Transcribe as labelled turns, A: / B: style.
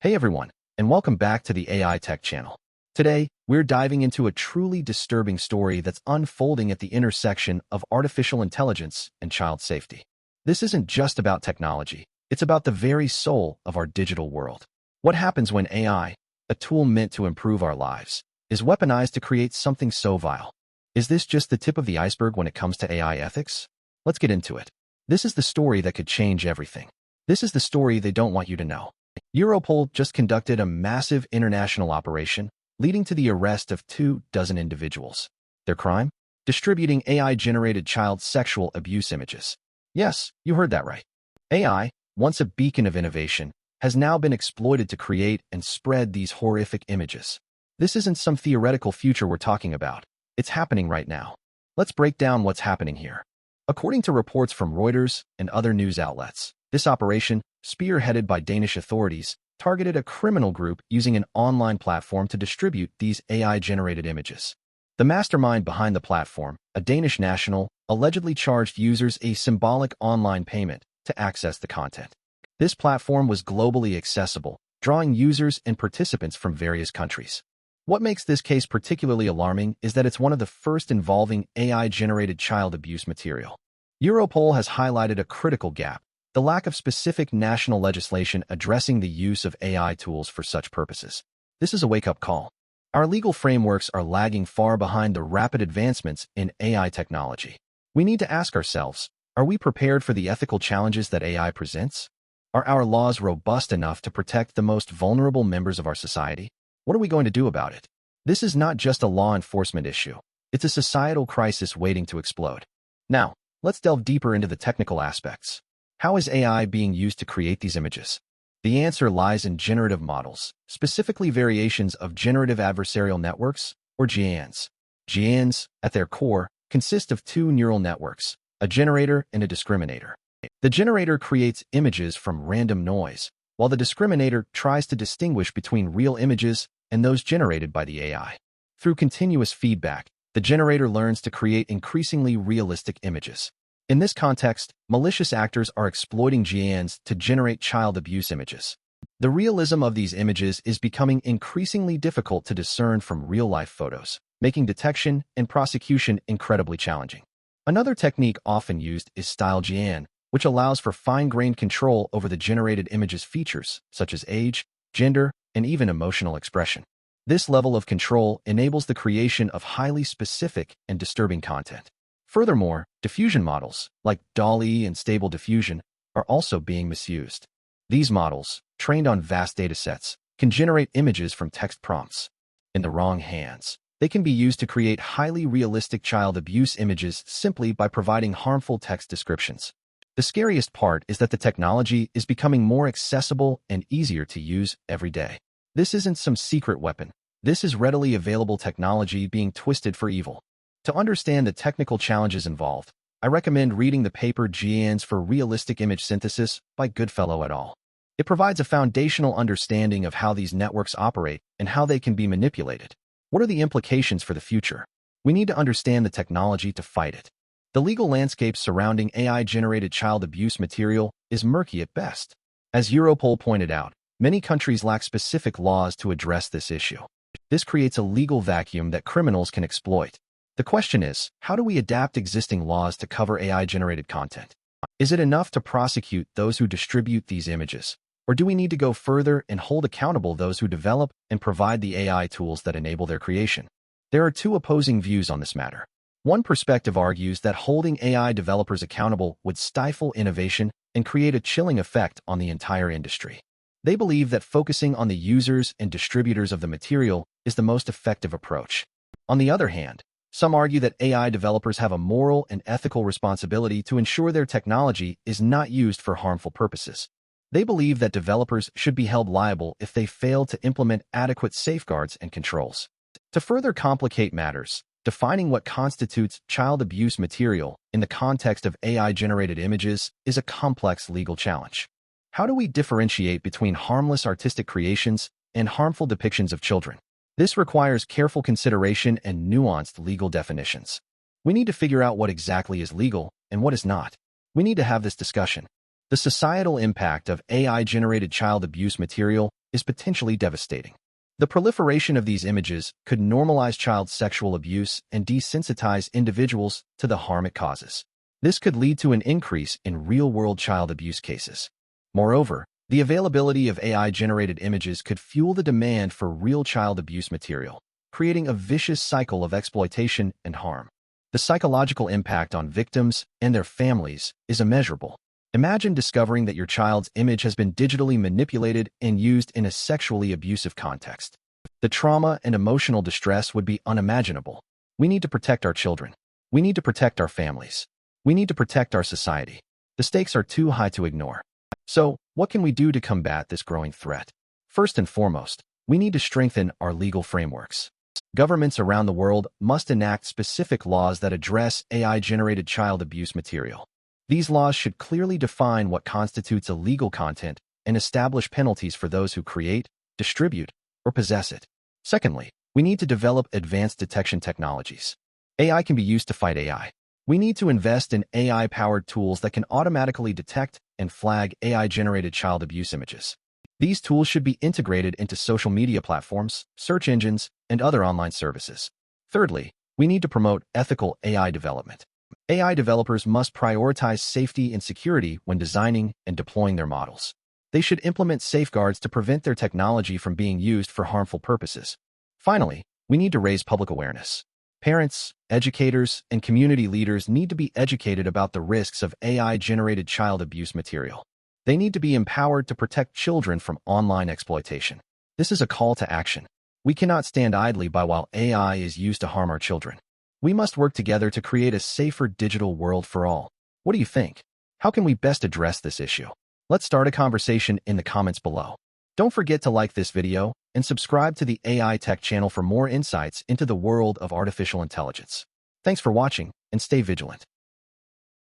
A: Hey everyone, and welcome back to the AI Tech channel. Today, we're diving into a truly disturbing story that's unfolding at the intersection of artificial intelligence and child safety. This isn't just about technology, it's about the very soul of our digital world. What happens when AI, a tool meant to improve our lives, is weaponized to create something so vile? Is this just the tip of the iceberg when it comes to AI ethics? Let's get into it. This is the story that could change everything. This is the story they don't want you to know. Europol just conducted a massive international operation, leading to the arrest of 24 individuals. Their crime? Distributing AI-generated child sexual abuse images. Yes, you heard that right. AI, once a beacon of innovation, has now been exploited to create and spread these horrific images. This isn't some theoretical future we're talking about. It's happening right now. Let's break down what's happening here. According to reports from Reuters and other news outlets, this operation, spearheaded by Danish authorities, targeted a criminal group using an online platform to distribute these AI-generated images. The mastermind behind the platform, a Danish national, allegedly charged users a symbolic online payment to access the content. This platform was globally accessible, drawing users and participants from various countries. What makes this case particularly alarming is that it's one of the first involving AI-generated child abuse material. Europol has highlighted a critical gap: the lack of specific national legislation addressing the use of AI tools for such purposes. This is a wake-up call. Our legal frameworks are lagging far behind the rapid advancements in AI technology. We need to ask ourselves, are we prepared for the ethical challenges that AI presents? Are our laws robust enough to protect the most vulnerable members of our society? What are we going to do about it? This is not just a law enforcement issue. It's a societal crisis waiting to explode. Now, let's delve deeper into the technical aspects. How is AI being used to create these images? The answer lies in generative models, specifically variations of generative adversarial networks, or GANs. GANs, at their core, consist of two neural networks, a generator and a discriminator. The generator creates images from random noise, while the discriminator tries to distinguish between real images and those generated by the AI. Through continuous feedback, the generator learns to create increasingly realistic images. In this context, malicious actors are exploiting GANs to generate child abuse images. The realism of these images is becoming increasingly difficult to discern from real-life photos, making detection and prosecution incredibly challenging. Another technique often used is style GAN, which allows for fine-grained control over the generated image's features, such as age, gender, and even emotional expression. This level of control enables the creation of highly specific and disturbing content. Furthermore, diffusion models, like DALL-E and Stable Diffusion, are also being misused. These models, trained on vast datasets, can generate images from text prompts. In the wrong hands, they can be used to create highly realistic child abuse images simply by providing harmful text descriptions. The scariest part is that the technology is becoming more accessible and easier to use every day. This isn't some secret weapon. This is readily available technology being twisted for evil. To understand the technical challenges involved, I recommend reading the paper GANs for Realistic Image Synthesis by Goodfellow et al. It provides a foundational understanding of how these networks operate and how they can be manipulated. What are the implications for the future? We need to understand the technology to fight it. The legal landscape surrounding AI-generated child abuse material is murky at best. As Europol pointed out, many countries lack specific laws to address this issue. This creates a legal vacuum that criminals can exploit. The question is, how do we adapt existing laws to cover AI-generated content? Is it enough to prosecute those who distribute these images? Or do we need to go further and hold accountable those who develop and provide the AI tools that enable their creation? There are two opposing views on this matter. One perspective argues that holding AI developers accountable would stifle innovation and create a chilling effect on the entire industry. They believe that focusing on the users and distributors of the material is the most effective approach. On the other hand, some argue that AI developers have a moral and ethical responsibility to ensure their technology is not used for harmful purposes. They believe that developers should be held liable if they fail to implement adequate safeguards and controls. To further complicate matters, defining what constitutes child abuse material in the context of AI-generated images is a complex legal challenge. How do we differentiate between harmless artistic creations and harmful depictions of children? This requires careful consideration and nuanced legal definitions. We need to figure out what exactly is legal and what is not. We need to have this discussion. The societal impact of AI-generated child abuse material is potentially devastating. The proliferation of these images could normalize child sexual abuse and desensitize individuals to the harm it causes. This could lead to an increase in real-world child abuse cases. Moreover, the availability of AI-generated images could fuel the demand for real child abuse material, creating a vicious cycle of exploitation and harm. The psychological impact on victims and their families is immeasurable. Imagine discovering that your child's image has been digitally manipulated and used in a sexually abusive context. The trauma and emotional distress would be unimaginable. We need to protect our children. We need to protect our families. We need to protect our society. The stakes are too high to ignore. So, what can we do to combat this growing threat? First and foremost, we need to strengthen our legal frameworks. Governments around the world must enact specific laws that address AI-generated child abuse material. These laws should clearly define what constitutes illegal content and establish penalties for those who create, distribute, or possess it. Secondly, we need to develop advanced detection technologies. AI can be used to fight AI. We need to invest in AI-powered tools that can automatically detect and flag AI-generated child abuse images. These tools should be integrated into social media platforms, search engines, and other online services. Thirdly, we need to promote ethical AI development. AI developers must prioritize safety and security when designing and deploying their models. They should implement safeguards to prevent their technology from being used for harmful purposes. Finally, we need to raise public awareness. Parents, educators, and community leaders need to be educated about the risks of AI-generated child abuse material. They need to be empowered to protect children from online exploitation. This is a call to action. We cannot stand idly by while AI is used to harm our children. We must work together to create a safer digital world for all. What do you think? How can we best address this issue? Let's start a conversation in the comments below. Don't forget to like this video and subscribe to the AI Tech channel for more insights into the world of artificial intelligence. Thanks for watching and stay vigilant.